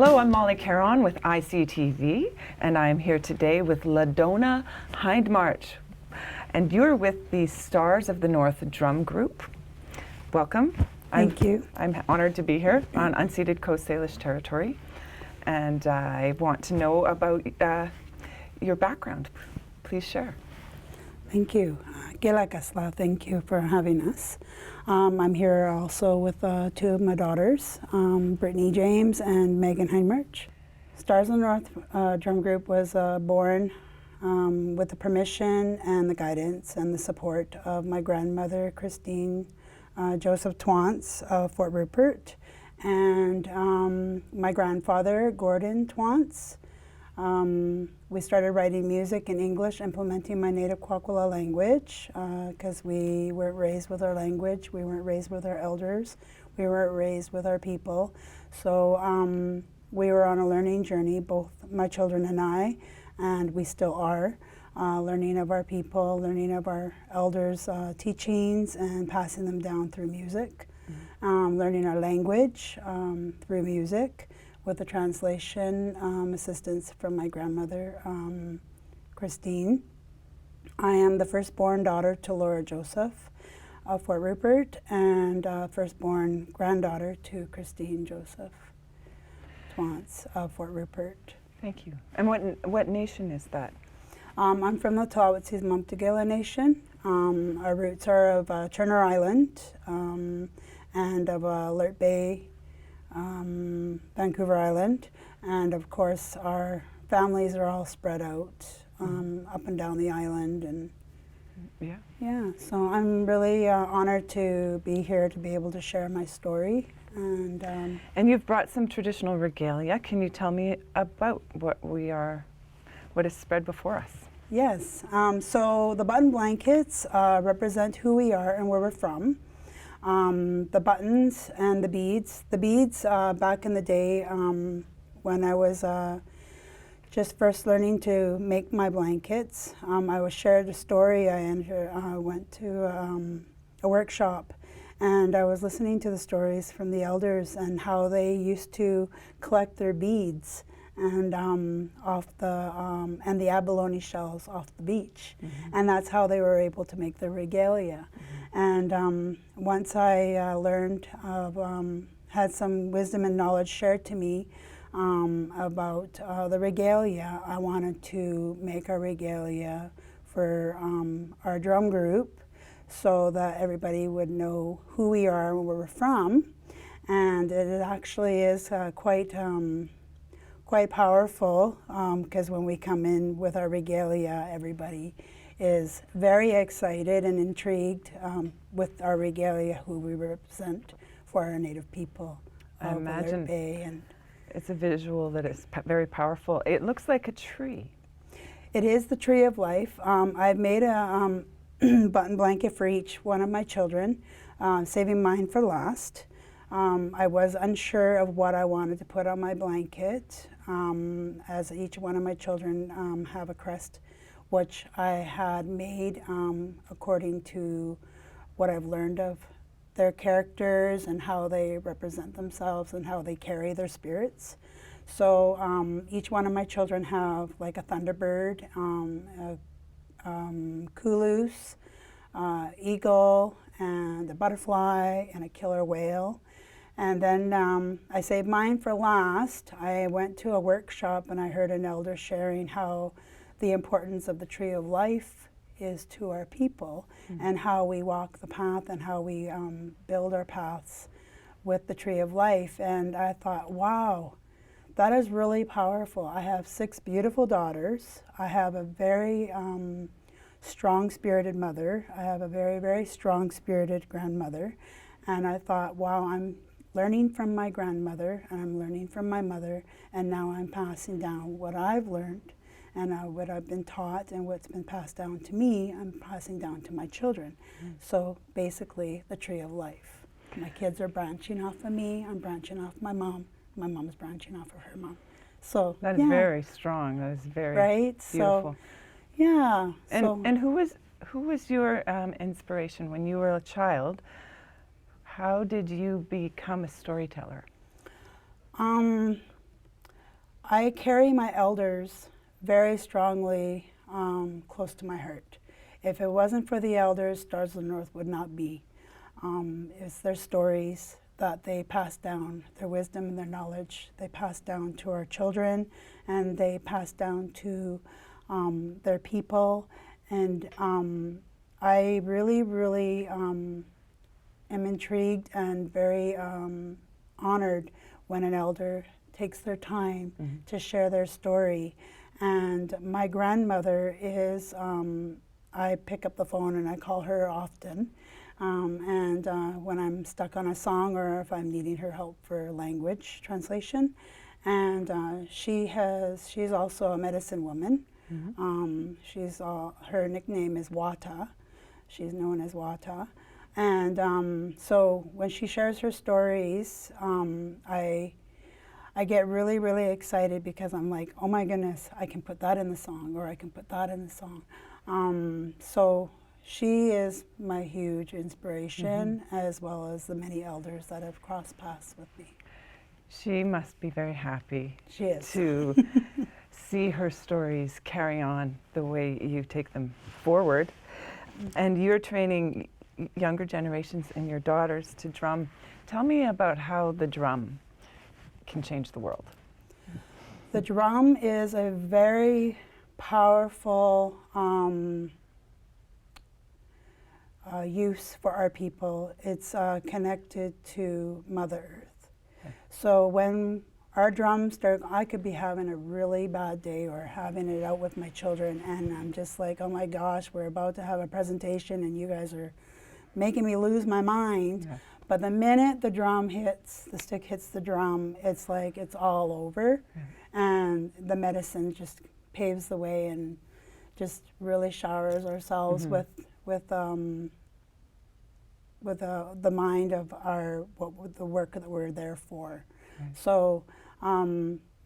Hello, I'm Molly Caron with ICTV, and I'm here today with LaDonna Hindmarch. And you're with the Stars of the North drum group. Welcome. Thank you. I'm honored to be here on unceded Coast Salish territory. And I want to know about your background. Please share. Thank you. Gilakasla, thank you for having us. I'm here also with two of my daughters, Brittany James and Megan Hindmarch. Stars of the North drum group was born with the permission and the guidance and the support of my grandmother, Christine Joseph Twants of Fort Rupert, and my grandfather, Gordon Twants. We started writing music in English, implementing my native Kwakwala language, because we weren't raised with our language, we weren't raised with our elders, we weren't raised with our people. So we were on a learning journey, both my children and I, and we still are, learning of our people, learning of our elders' teachings and passing them down through music, learning our language through music, with the translation assistance from my grandmother, Christine. I am the firstborn daughter to Laura Joseph of Fort Rupert and firstborn granddaughter to Christine Joseph Twants of Fort Rupert. Thank you. And what nation is that? I'm from the Tawatsis Mumptagila Nation. Our roots are of Turner Island and of Alert Bay, Vancouver Island, and of course our families are all spread out up and down the island, and yeah, so I'm really honored to be here to be able to share my story. And you've brought some traditional regalia. Can you tell me about what is spread before us? Yes, so the button blankets represent who we are and where we're from. The buttons and the beads. The beads, back in the day when I was just first learning to make my blankets, I was shared a story. I went to a workshop and I was listening to the stories from the elders and how they used to collect their beads and off the and the abalone shells off the beach, and that's how they were able to make their regalia. And once I learned of, had some wisdom and knowledge shared to me about the regalia, I wanted to make a regalia for our drum group so that everybody would know who we are and where we're from. And it actually is quite powerful, because when we come in with our regalia, everybody is very excited and intrigued with our regalia, who we represent for our native people. I imagine Bay, and it's a visual that is very powerful. It looks like a tree. It is the tree of life. I've made a button blanket for each one of my children, saving mine for last. I was unsure of what I wanted to put on my blanket, as each one of my children have a crest, which I had made according to what I've learned of their characters and how they represent themselves and how they carry their spirits. So each one of my children have like a Thunderbird, Kulus, eagle, and a butterfly, and a killer whale. And then I saved mine for last. I went to a workshop and I heard an elder sharing how the importance of the tree of life is to our people, and how we walk the path and how we build our paths with the tree of life. And I thought, wow, that is really powerful. I have 6 beautiful daughters. I have a very strong-spirited mother. I have a very, very strong-spirited grandmother. And I thought, wow, I'm learning from my grandmother and I'm learning from my mother, and now I'm passing down what I've learned and what I've been taught and what's been passed down to me, I'm passing down to my children. So basically, the tree of life. My kids are branching off of me, I'm branching off my mom is branching off of her mom. So that is very strong. That is very beautiful. So, yeah. And who was your inspiration when you were a child? How did you become a storyteller? I carry my elders very strongly close to my heart. If it wasn't for the elders, Stars of the North would not be. It's their stories that they pass down, their wisdom and their knowledge. They pass down to our children, and they pass down to their people. And I really, really am intrigued and very honored when an elder takes their time to share their story. And my grandmother is, I pick up the phone and I call her often. When I'm stuck on a song or if I'm needing her help for language translation. And she's also a medicine woman. Her nickname is Wata. She's known as Wata. And so when she shares her stories, I get really, really excited because I'm like, oh my goodness, I can put that in the song, or I can put that in the song. So she is my huge inspiration, as well as the many elders that have crossed paths with me. She must be very happy She is. to see her stories carry on the way you take them forward. And you're training younger generations and your daughters to drum. Tell me about how the drum can change the world. The drum is a very powerful use for our people. It's connected to Mother Earth. Okay. So when our drums start, I could be having a really bad day or having it out with my children, and I'm just like, oh my gosh, we're about to have a presentation and you guys are making me lose my mind. Yeah. But the minute the drum hits, the stick hits the drum, it's like it's all over. Yeah. And the medicine just paves the way and just really showers ourselves with the mind of the work that we're there for. Right. So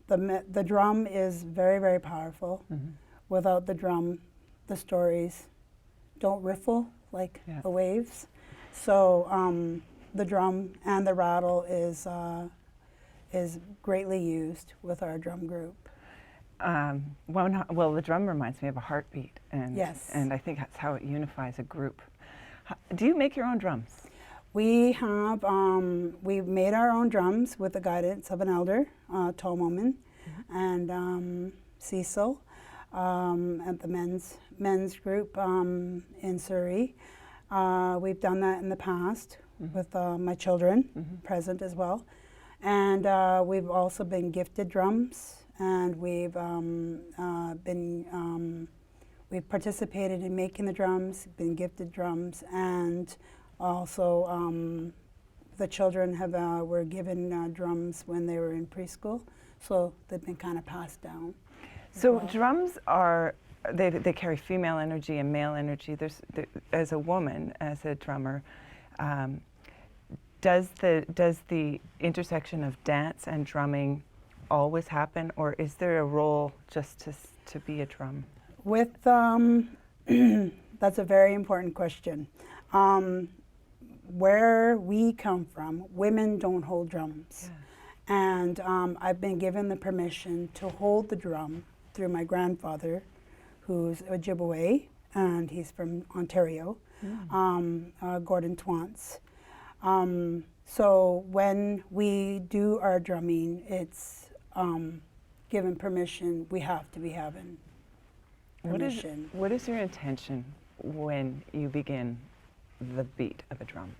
the drum is very, very powerful. Without the drum, the stories don't riffle like the waves. So the drum and the rattle is greatly used with our drum group. Well, the drum reminds me of a heartbeat, and yes. And I think that's how it unifies a group. Do you make your own drums? We have we've made our own drums with the guidance of an elder, tall woman, and Cecil at the men's group in Surrey. We've done that in the past with my children present as well, and we've also been gifted drums, and we've we've participated in making the drums, been gifted drums, and also the children were given drums when they were in preschool, so they've been kind of passed down. So drums are, they carry female energy and male energy. As a woman, as a drummer, does the intersection of dance and drumming always happen, or is there a role just to be a drum? With that's a very important question. Where we come from, women don't hold drums. Yeah. And I've been given the permission to hold the drum through my grandfather, who's Ojibwe, and he's from Ontario, Gordon Twants. So when we do our drumming, it's given permission. We have to be having permission. What is your intention when you begin the beat of a drum?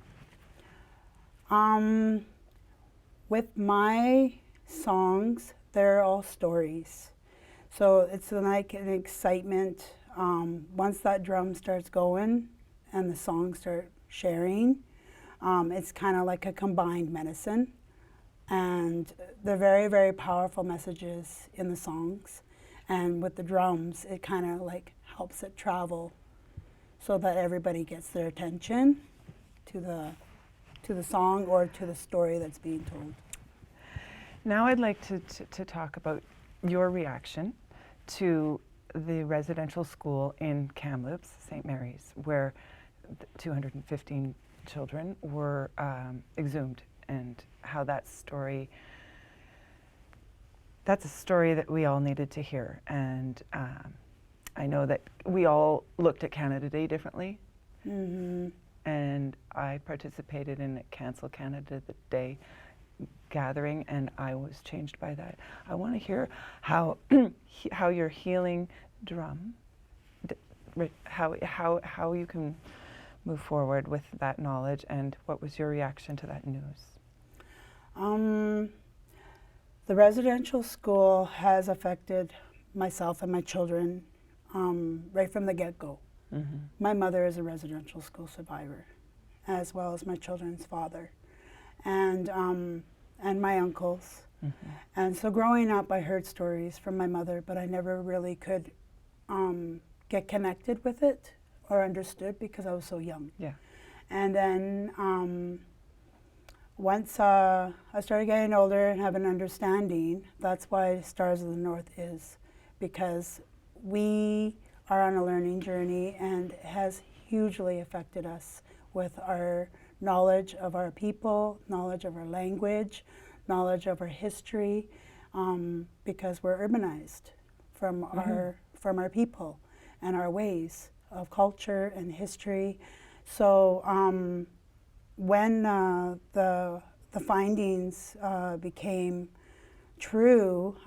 With my songs, they're all stories. So it's like an excitement. Once that drum starts going and the songs start sharing, it's kind of like a combined medicine. And they're very, very powerful messages in the songs. And with the drums, it kind of like helps it travel so that everybody gets their attention to the song or to the story that's being told. Now I'd like to talk about your reaction to the residential school in Kamloops, St. Mary's, where 215 children were exhumed, and how that story that's a story that we all needed to hear. And I know that we all looked at Canada Day differently. Mm-hmm. And I participated in a Cancel Canada Day gathering, and I was changed by that. I want to hear how how your healing drum, how you can move forward with that knowledge, and what was your reaction to that news? The residential school has affected myself and my children right from the get-go. Mm-hmm. My mother is a residential school survivor, as well as my children's father, and my uncles. Mm-hmm. And so growing up, I heard stories from my mother, but I never really could get connected with it or understood because I was so young. Yeah. And then once I started getting older and have an understanding, that's why Stars of the North is, because we are on a learning journey, and it has hugely affected us with our knowledge of our people, knowledge of our language, knowledge of our history, because we're urbanized from our people and our ways of culture and history. So when the findings became true,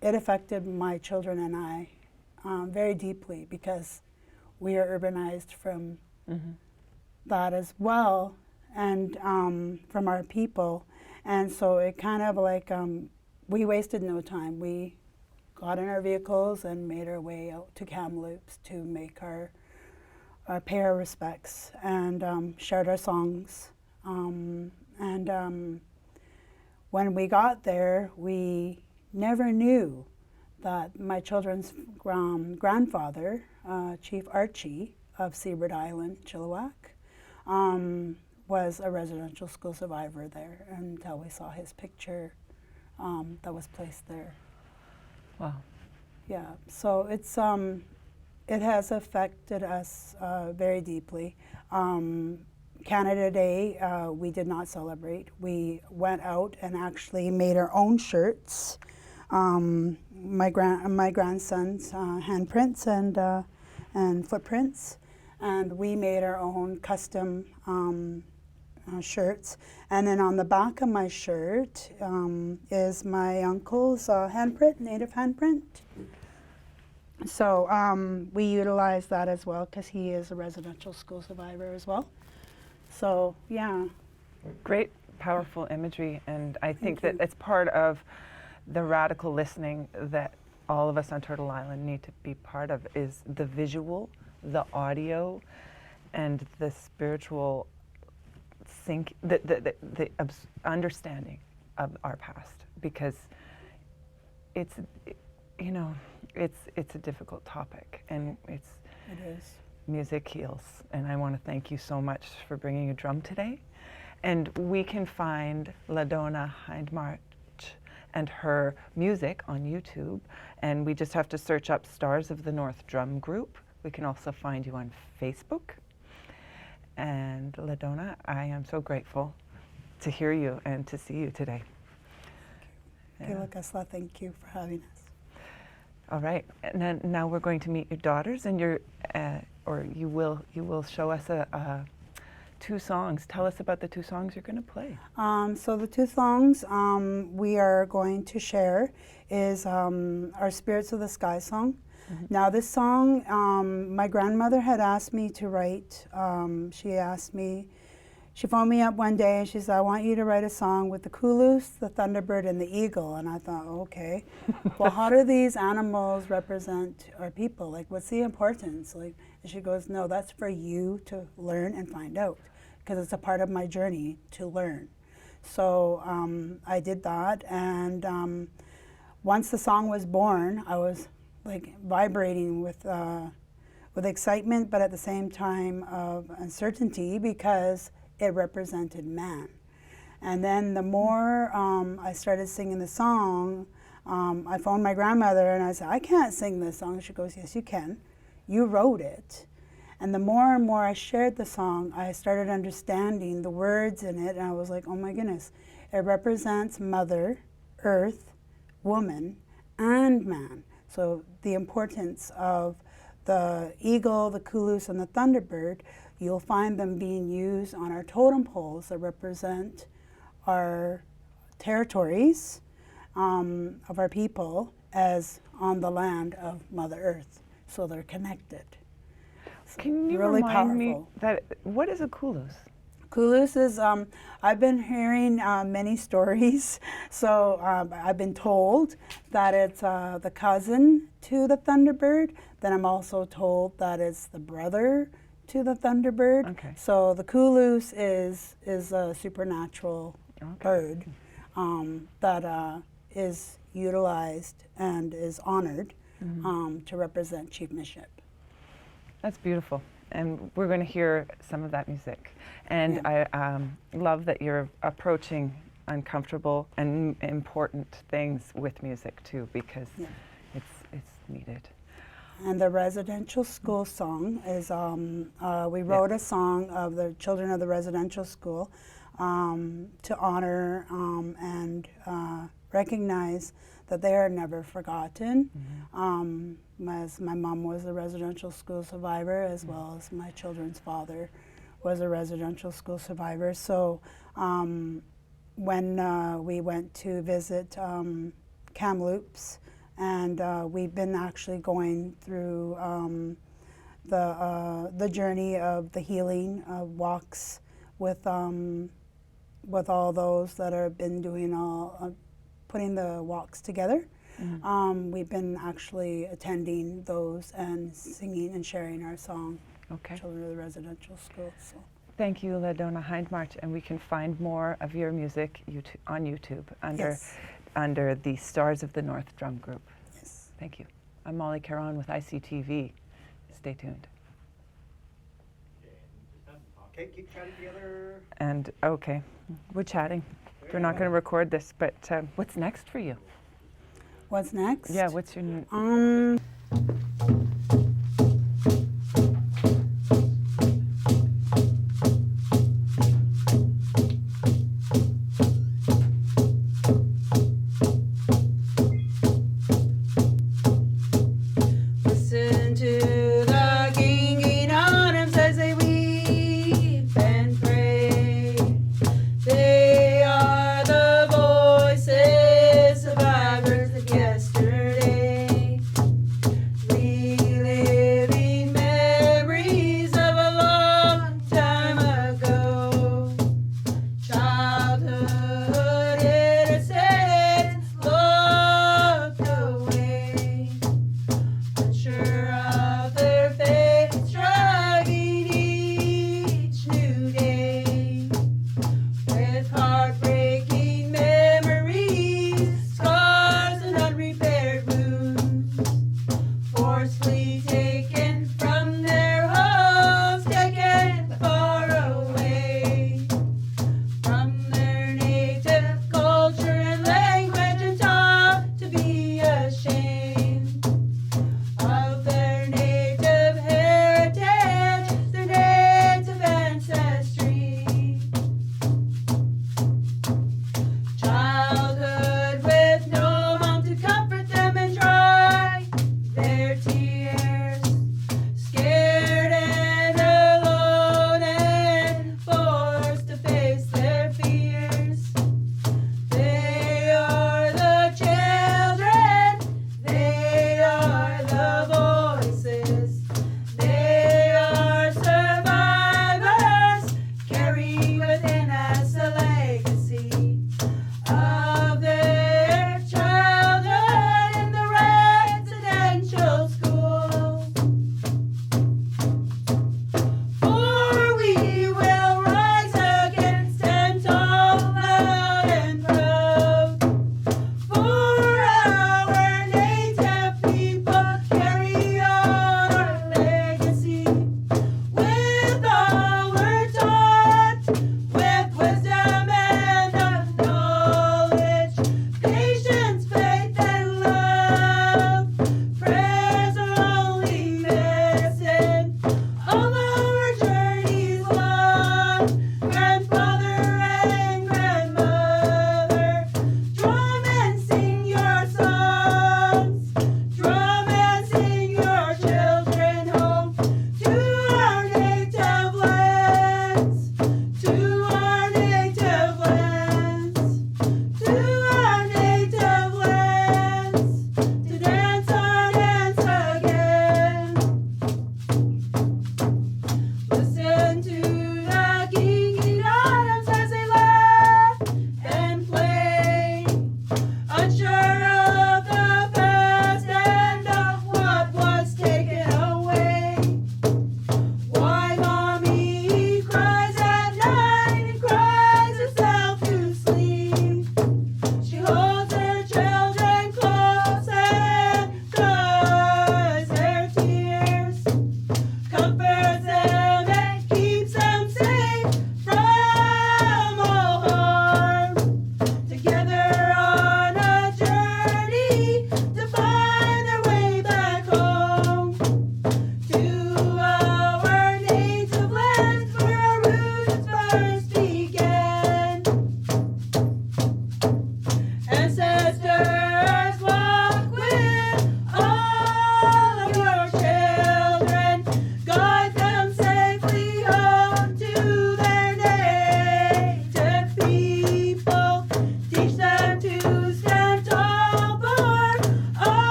it affected my children and I very deeply, because we are urbanized from that as well, and from our people. And so it kind of like, we wasted no time. We got in our vehicles and made our way out to Kamloops to make pay our respects, and shared our songs. When we got there, we never knew that my children's grandfather, Chief Archie of Seabird Island, Chilliwack, was a residential school survivor there, until we saw his picture that was placed there. Wow. Yeah, so it's it has affected us very deeply. Canada Day, we did not celebrate. We went out and actually made our own shirts. My grandson's handprints and footprints, and we made our own custom shirts. And then on the back of my shirt is my uncle's handprint, native handprint. So we utilize that as well, because he is a residential school survivor as well. So yeah. Great, powerful imagery, and I think that it's part of the radical listening that all of us on Turtle Island need to be part of, is the visual, the audio, and the spiritual the understanding of our past, because it's, you know, it's a difficult topic, and it is. Music heals, and I want to thank you so much for bringing a drum today. And we can find LaDonna Hindmarch and her music on YouTube, and we just have to search up Stars of the North Drum Group. We can also find you on Facebook. And LaDonna, I am so grateful to hear you and to see you today. Thank you for having us. All right, and then now we're going to meet your daughters, and you will show us two songs. Tell us about the two songs you're going to play. So the two songs we are going to share is our Spirits of the Sky song. Mm-hmm. Now this song, my grandmother had asked me to write. She phoned me up one day and she said, I want you to write a song with the Kulus, the Thunderbird, and the Eagle. And I thought, okay, well, how do these animals represent our people? Like, what's the importance? Like, and she goes, no, that's for you to learn and find out, because it's a part of my journey to learn. So I did that, and once the song was born, I was like vibrating with excitement, but at the same time of uncertainty, because it represented man. And then the more I started singing the song, I phoned my grandmother and I said, I can't sing this song. She goes, yes, you can. You wrote it. And the more and more I shared the song, I started understanding the words in it, and I was like, oh my goodness, it represents Mother Earth woman and man. So the importance of the eagle, the kulus, and the thunderbird, you'll find them being used on our totem poles that represent our territories of our people as on the land of Mother Earth. So they're connected. So Can you really remind me powerful. that what is a kulus? Kulus is, I've been hearing many stories, so I've been told that it's the cousin to the Thunderbird, then I'm also told that it's the brother to the Thunderbird. Okay. So the Kulus is a supernatural bird that is utilized and is honored to represent chiefmanship. That's beautiful. And we're going to hear some of that music. And I love that you're approaching uncomfortable and important things with music too, because it's needed. And the residential school song is, we wrote a song of the children of the residential school to honor and recognize that they are never forgotten. As my mom was a residential school survivor, as well as my children's father was a residential school survivor. So when we went to visit Kamloops, and we've been actually going through the journey of the healing of walks with all those that have been doing putting the walks together. We've been actually attending those and singing and sharing our song, Children of the Residential School. So. Thank you, LaDonna Hindmarch, and we can find more of your music on YouTube under the Stars of the North Drum Group. Yes. Thank you. I'm Molly Caron with ICTV. Stay tuned. Okay, keep chatting together. And we're chatting. We're not going to record this, but what's next for you? What's next? Yeah, what's your Listen to the kinging autumns as they weep and pray. They are the voices, survivors of yesterday, reliving memories of a long time ago. Childhood innocence locked away, unsure of their fate, striving each new day, with heartbreaking memories, scars and unrepaired wounds, forcefully taken